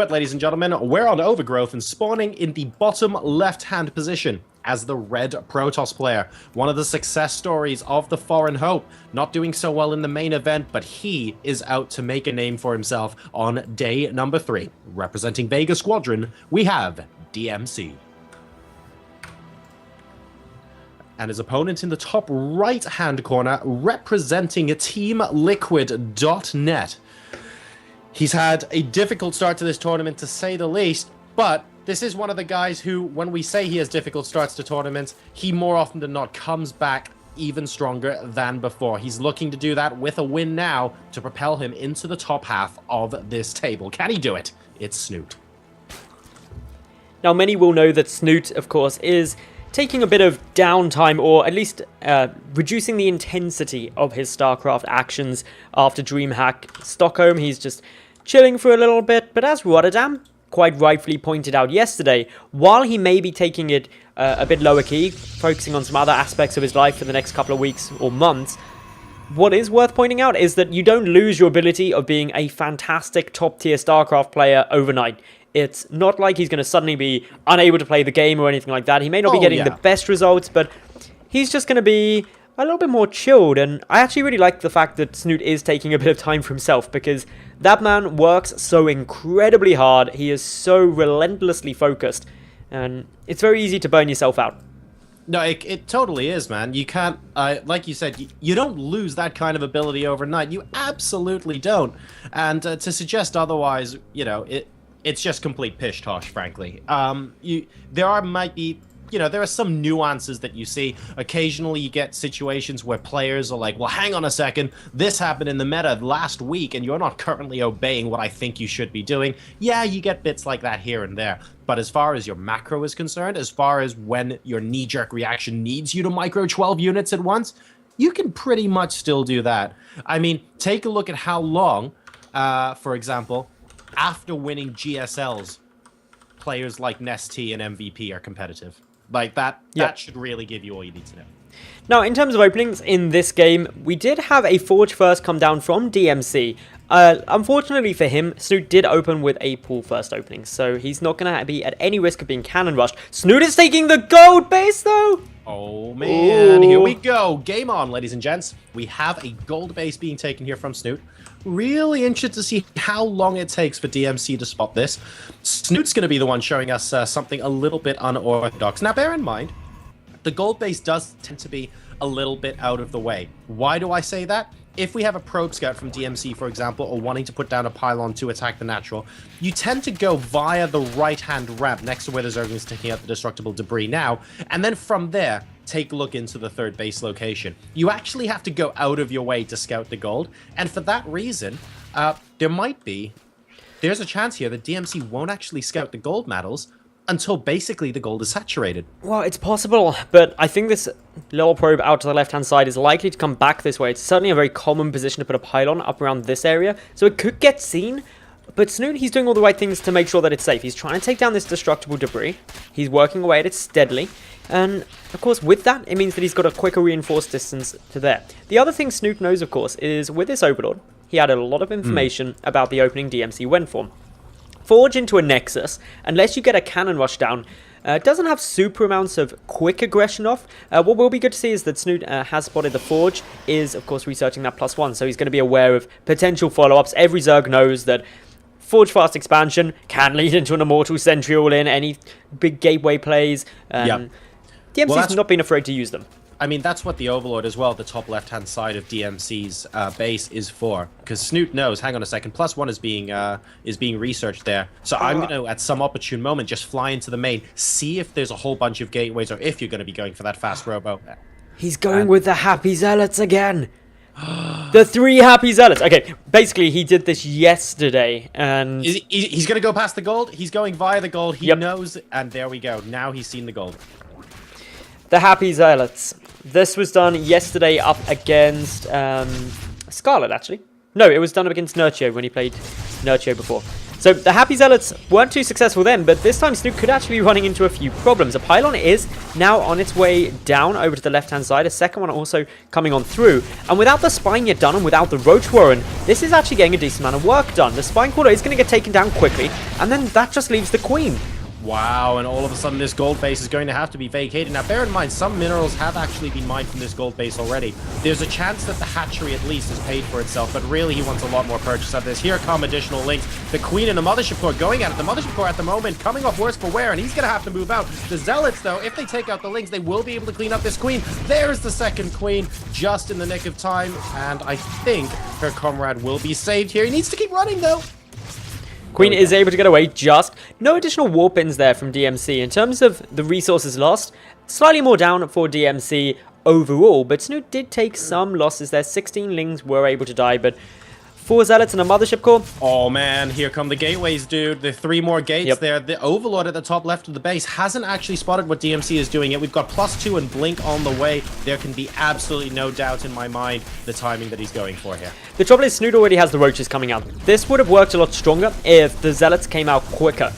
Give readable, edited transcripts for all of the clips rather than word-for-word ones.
it, ladies and gentlemen, we're on Overgrowth and spawning in the bottom left-hand position as the red Protoss player. One of the success stories of the Foreign Hope, not doing so well in the main event, but he is out to make a name for himself on day number 3. Representing Vega Squadron, we have DmC. And his opponent in the top right-hand corner, representing TeamLiquid.net. He's had a difficult start to this tournament, to say the least, but this is one of the guys who, when we say he has difficult starts to tournaments, he more often than not comes back even stronger than before. He's looking to do that with a win now to propel him into the top half of this table. Can he do it? It's Snute. Now, many will know that Snute, of course, is taking a bit of downtime, or at least reducing the intensity of his StarCraft actions after DreamHack Stockholm. He's just chilling for a little bit, but as Rotterdam quite rightfully pointed out yesterday, while he may be taking it a bit lower key, focusing on some other aspects of his life for the next couple of weeks or months, what is worth pointing out is that you don't lose your ability of being a fantastic top-tier StarCraft player overnight. It's not like he's going to suddenly be unable to play the game or anything like that. He may not be getting the best results, but he's just going to be a little bit more chilled. And I actually really like the fact that Snute is taking a bit of time for himself, because that man works so incredibly hard. He is so relentlessly focused, and it's very easy to burn yourself out. No, it totally is, man. You can't, like you said, you don't lose that kind of ability overnight. You absolutely don't. And to suggest otherwise, you know, it's just complete pish-tosh, frankly. There are some nuances that you see. Occasionally you get situations where players are like, well, hang on a second, this happened in the meta last week and you're not currently obeying what I think you should be doing. Yeah, you get bits like that here and there. But as far as your macro is concerned, as far as when your knee-jerk reaction needs you to micro 12 units at once, you can pretty much still do that. I mean, take a look at how long, for example, after winning GSLs, players like NEST and MVP are competitive. Like, that should really give you all you need to know. Now, in terms of openings in this game, we did have a Forge first come down from DmC. Unfortunately for him, Snute did open with a pool first opening, so he's not going to be at any risk of being cannon rushed. Snute is taking the gold base, though! Oh, man. Ooh. Here we go. Game on, ladies and gents. We have a gold base being taken here from Snute. Really interested to see how long it takes for DmC to spot this. Snute's going to be the one showing us something a little bit unorthodox. Now, bear in mind, the gold base does tend to be a little bit out of the way. Why do I say that? If we have a probe scout from DmC, for example, or wanting to put down a pylon to attack the natural, you tend to go via the right-hand ramp next to where the Zerg is taking out the destructible debris now, and then from there, take a look into the third base location. You actually have to go out of your way to scout the gold, and for that reason, there's a chance here that DmC won't actually scout the gold medals until basically the gold is saturated. Well, it's possible, but I think this little probe out to the left-hand side is likely to come back this way. It's certainly a very common position to put a pylon up around this area, so it could get seen. But Snute, he's doing all the right things to make sure that it's safe. He's trying to take down this destructible debris. He's working away at it steadily. And, of course, with that, it means that he's got a quicker reinforced distance to there. The other thing Snute knows, of course, is with this Overlord, he added a lot of information about the opening DmC went for. Forge into a Nexus, unless you get a cannon rush down, doesn't have super amounts of quick aggression off. What will be good to see is that Snute has spotted the Forge, is, of course, researching that +1, so he's going to be aware of potential follow-ups. Every Zerg knows that Forge fast expansion can lead into an Immortal Sentry all-in, any big gateway plays. DmC's not been afraid to use them. I mean, that's what the Overlord as well, the top left-hand side of DmC's base is for. Because Snute knows, hang on a second, +1 is being researched there. So I'm going to, at some opportune moment, just fly into the main, see if there's a whole bunch of gateways, or if you're going to be going for that fast robo. He's going with the Happy Zealots again. The 3 Happy Zealots. Okay, basically, he did this yesterday, and he's going to go past the gold. He's going via the gold. He knows, and there we go. Now he's seen the gold. The Happy Zealots. This was done yesterday up against Scarlet, actually. No, it was done up against NMrUUG when he played NMrUUG before. So the Happy Zealots weren't too successful then, but this time Snute could actually be running into a few problems. A pylon is now on its way down over to the left-hand side, a second one also coming on through. And without the Spine yet done, and without the Roach Warren, this is actually getting a decent amount of work done. The Spine Quarter is going to get taken down quickly, and then that just leaves the Queen. Wow, and all of a sudden this gold base is going to have to be vacated. Now bear in mind, some minerals have actually been mined from this gold base already. There's a chance that the hatchery at least has paid for itself, but really he wants a lot more purchase of this. Here come additional links. The Queen and the Mothership Core going at it. The Mothership Core at the moment coming off worse for wear, and he's going to have to move out. The Zealots, though, if they take out the links, they will be able to clean up this Queen. There's the second Queen, just in the nick of time, and I think her comrade will be saved here. He needs to keep running, though. Queen is able to get away, just no additional warp ins there from DmC. In terms of the resources lost, slightly more down for DmC overall, but Snute did take some losses there. 16 lings were able to die, but 4 Zealots and a Mothership Core. Oh man, here come the gateways, dude. The 3 more gates there. The Overlord at the top left of the base hasn't actually spotted what DmC is doing yet. We've got +2 and Blink on the way. There can be absolutely no doubt in my mind the timing that he's going for here. The trouble is Snute already has the Roaches coming out. This would have worked a lot stronger if the Zealots came out quicker.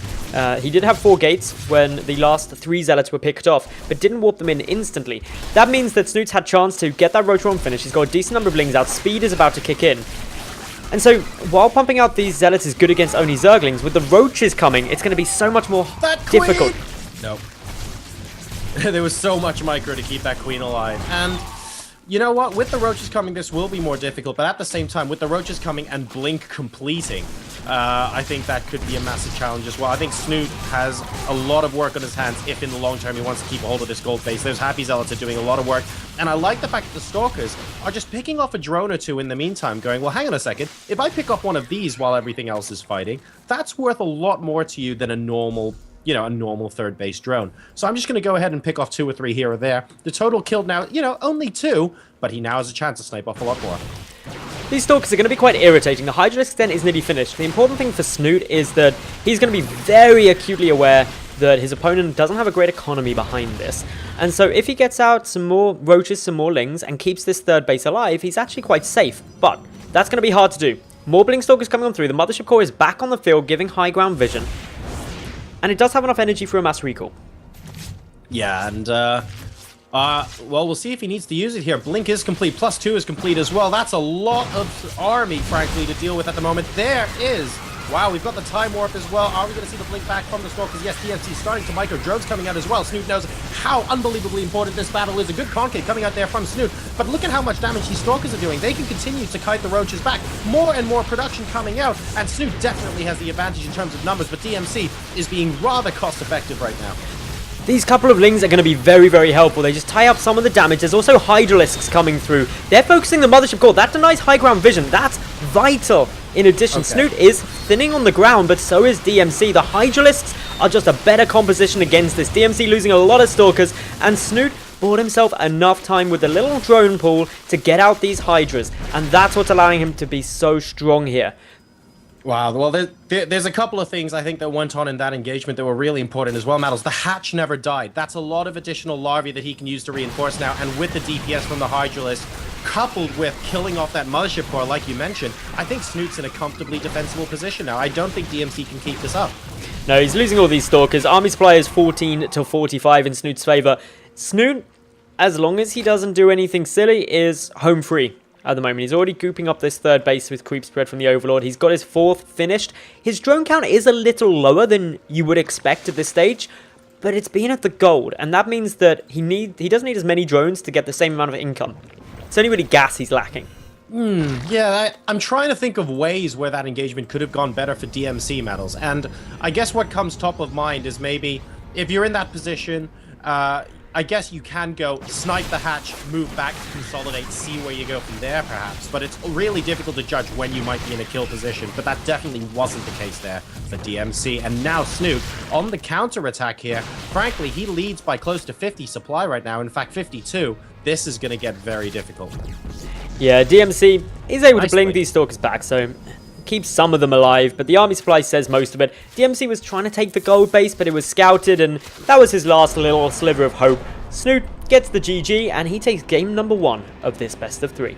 He did have 4 gates when the last 3 Zealots were picked off, but didn't warp them in instantly. That means that Snute's had chance to get that Roach Run finish. He's got a decent number of lings out. Speed is about to kick in. And so, while pumping out these Zealots is good against only Zerglings, with the Roaches coming, it's going to be so much more difficult. Nope. There was so much micro to keep that Queen alive. And you know what? With the Roaches coming, this will be more difficult. But at the same time, with the Roaches coming and Blink completing, I think that could be a massive challenge as well. I think Snute has a lot of work on his hands if in the long term he wants to keep a hold of this gold base. Those Happy Zealots are doing a lot of work. And I like the fact that the Stalkers are just picking off a drone or two in the meantime, going, well, hang on a second. If I pick up one of these while everything else is fighting, that's worth a lot more to you than a normal, you know, a normal third base drone. So I'm just going to go ahead and pick off 2 or 3 here or there. The total killed now, you know, only 2, but he now has a chance to snipe off a lot more. These Stalkers are going to be quite irritating. The Hydralisk then is nearly finished. The important thing for Snute is that he's going to be very acutely aware that his opponent doesn't have a great economy behind this. And so if he gets out some more Roaches, some more Lings, and keeps this third base alive, he's actually quite safe. But that's going to be hard to do. More Blink Stalkers coming on through. The Mothership Core is back on the field, giving high ground vision. And it does have enough energy for a mass recall. Yeah, and well, we'll see if he needs to use it here. Blink is complete. +2 is complete as well. That's a lot of army, frankly, to deal with at the moment. There is... Wow, we've got the Time Warp as well. Are we going to see the Blink back from the Stalkers? Yes, DmC starting to micro. Drones coming out as well. Snute knows how unbelievably important this battle is. A good concave coming out there from Snute. But look at how much damage these Stalkers are doing. They can continue to kite the Roaches back. More and more production coming out. And Snute definitely has the advantage in terms of numbers. But DmC is being rather cost-effective right now. These couple of Lings are going to be very, very helpful. They just tie up some of the damage. There's also Hydralisks coming through. They're focusing the Mothership Core. That denies high ground vision. That's vital. In addition, Snute is thinning on the ground, but so is DmC. The Hydralisks are just a better composition against this. DmC losing a lot of Stalkers, and Snute bought himself enough time with the little drone pool to get out these Hydras, and that's what's allowing him to be so strong here. Wow, well, there's a couple of things I think that went on in that engagement that were really important as well, Mattles. The hatch never died. That's a lot of additional larvae that he can use to reinforce now, and with the DPS from the Hydralisk, coupled with killing off that Mothership Core, like you mentioned, I think Snute's in a comfortably defensible position now. I don't think DmC can keep this up. No, he's losing all these Stalkers. Army supply is 14 to 45 in Snute's favor. Snute, as long as he doesn't do anything silly, is home free. At the moment, he's already gooping up this third base with creep spread from the Overlord. He's got his 4th finished. His drone count is a little lower than you would expect at this stage, but it's been at the gold, and that means that he doesn't need as many drones to get the same amount of income. It's only really gas he's lacking. Yeah, I'm trying to think of ways where that engagement could have gone better for DmC, Metals, and I guess what comes top of mind is maybe if you're in that position, I guess you can go snipe the hatch, move back, consolidate, see where you go from there, perhaps. But it's really difficult to judge when you might be in a kill position. But that definitely wasn't the case there for DmC. And now Snute on the counter-attack here. Frankly, he leads by close to 50 supply right now. In fact, 52. This is going to get very difficult. Yeah, DmC is able to blink these Stalkers back, so keep some of them alive, but the army supply says most of it. DmC was trying to take the gold base, but it was scouted, and that was his last little sliver of hope. Snute gets the GG, and he takes game number 1 of this best of 3.